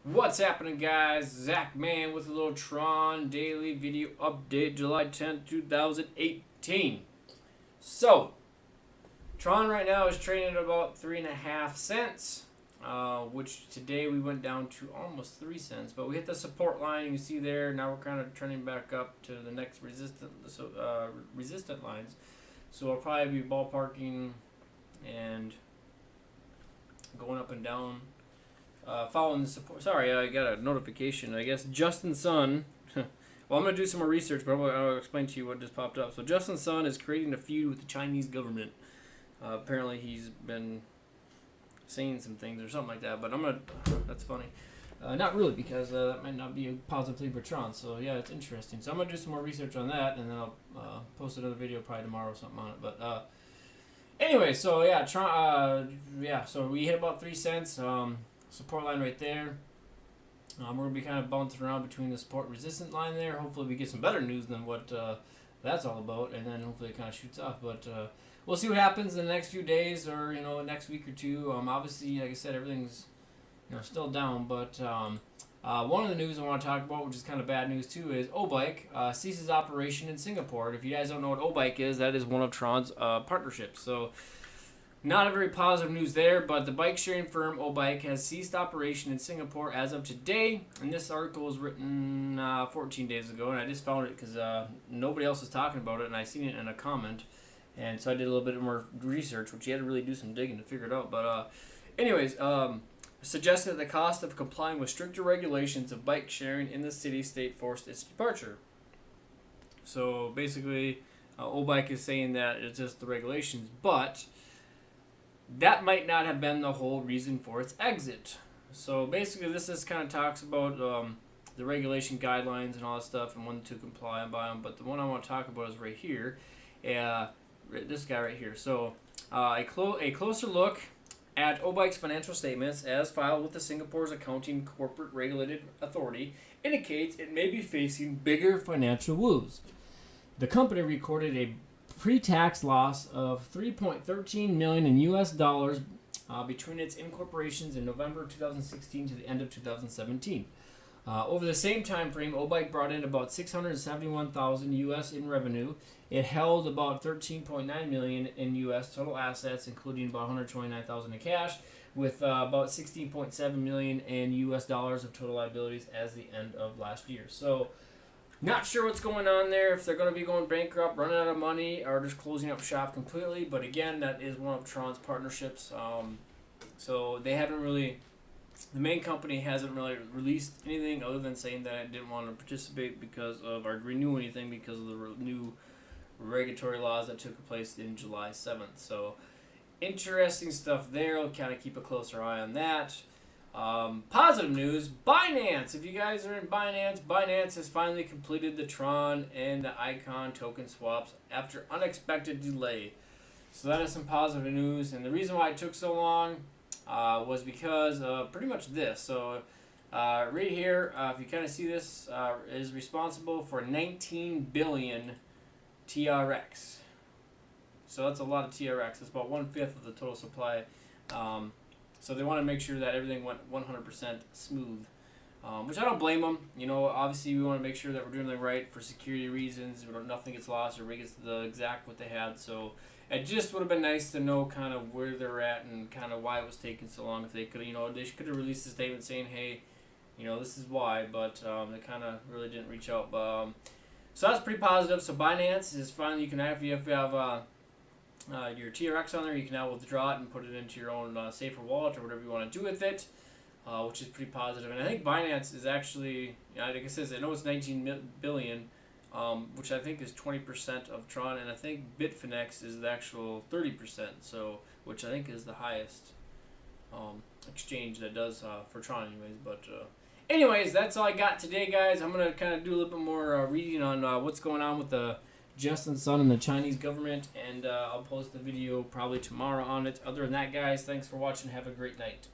What's happening, guys? Zach Man with a little Tron daily video update, July 10th, 2018. So, Tron right now is trading at about 3.5 cents, which today we went down to almost 3 cents. But we hit the support line, you can see there. Now we're kind of turning back up to the next resistant lines. So I'll probably be ballparking and going up and down. Following the support. Sorry, I got a notification. I guess Justin Sun. Well, I'm going to do some more research, but I'll explain to you what just popped up. So, Justin Sun is creating a feud with the Chinese government. Apparently, he's been saying some things or something like that, but I'm going to. That's funny. Not really, because that might not be a positive thing for Tron. So, yeah, it's interesting. So, I'm going to do some more research on that, and then I'll post another video probably tomorrow or something on it. But, anyway, so, yeah, Tron. So we hit about 3 cents. Support line right there. We're going to be kind of bouncing around between the support resistant line there. Hopefully we get some better news than what that's all about, and then hopefully it kind of shoots off. But we'll see what happens in the next few days or, next week or two. Obviously, like I said, everything's still down. But one of the news I want to talk about, which is kind of bad news too, is obike ceases operation in Singapore. And if you guys don't know what obike is, that is one of Tron's partnerships. So not a very positive news there, but the bike sharing firm obike has ceased operation in Singapore as of today. And this article was written 14 days ago, and I just found it because nobody else was talking about it, and I seen it in a comment. And so I did a little bit more research, which you had to really do some digging to figure it out. But anyways, suggested that the cost of complying with stricter regulations of bike sharing in the city-state forced its departure. So basically, obike is saying that it's just the regulations, but that might not have been the whole reason for its exit. So basically, this just kind of talks about the regulation guidelines and all that stuff and when to comply by them. But the one I want to talk about is right here. This guy right here. So a closer look at obike's financial statements as filed with the Singapore's Accounting Corporate Regulated Authority indicates it may be facing bigger financial woes. The company recorded a pre-tax loss of $3.13 million in U.S. dollars between its incorporations in November 2016 to the end of 2017. Over the same time frame, obike brought in about $671,000 U.S. in revenue. It held about $13.9 million in U.S. total assets, including about $129,000 in cash, with about $16.7 million in U.S. dollars of total liabilities as the end of last year. So, not sure what's going on there, if they're going to be going bankrupt, running out of money, or just closing up shop completely. But again, that is one of Tron's partnerships. So they haven't really, the main company hasn't really released anything other than saying that it didn't want to participate because of, or renew anything because of the new regulatory laws that took place in July 7th. So interesting stuff there. I'll kind of keep a closer eye on that. Positive news, Binance. If you guys are in Binance has finally completed the Tron and the Icon token swaps after unexpected delay. So that is some positive news, and the reason why it took so long was because of pretty much this. So right here, if you kind of see this, is responsible for 19 billion TRX. So that's a lot of TRX. It's about 1/5 of the total supply. So they want to make sure that everything went 100% smooth, which I don't blame them. Obviously we want to make sure that we're doing everything right for security reasons. Nothing gets lost or gets the exact what they had. So it just would have been nice to know kind of where they're at and kind of why it was taking so long. If they could, they could have released a statement saying, hey, this is why. But they kind of really didn't reach out. So that's pretty positive. So Binance is finally, if you have your TRX on there, you can now withdraw it and put it into your own safer wallet or whatever you want to do with it, which is pretty positive. And I think Binance is actually, like it says, I know it's 19 billion, which I think is 20% of Tron, and I think Bitfinex is the actual 30%, so which I think is the highest exchange that does for Tron, anyways. But anyways, that's all I got today, guys. I'm gonna kind of do a little bit more reading on what's going on with the Justin Sun and the Chinese government, and I'll post the video probably tomorrow on it. Other than that, guys, thanks for watching. Have a great night.